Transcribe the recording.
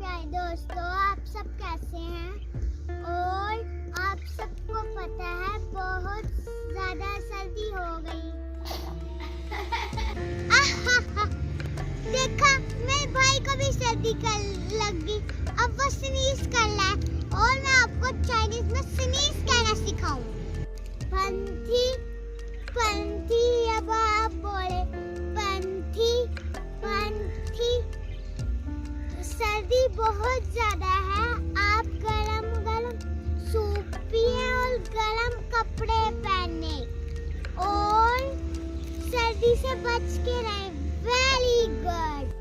प्यारे दोस्तों, आप सब कैसे हैं? और आप सबको पता है बहुत ज्यादा सर्दी हो गई। देखा, मेरे भाई को भी सर्दी लग गई। अब वो स्नीज कर रहा है और मैं आपको चाइनीज में स्नीज कहना सिखाऊं। पंथी पंथी, अब आप बोले पंथी पंथी। सर्दी बहुत ज्यादा है, आप गरम गरम सूप पिए और गरम कपड़े पहने और सर्दी से बच के रहे। Very good.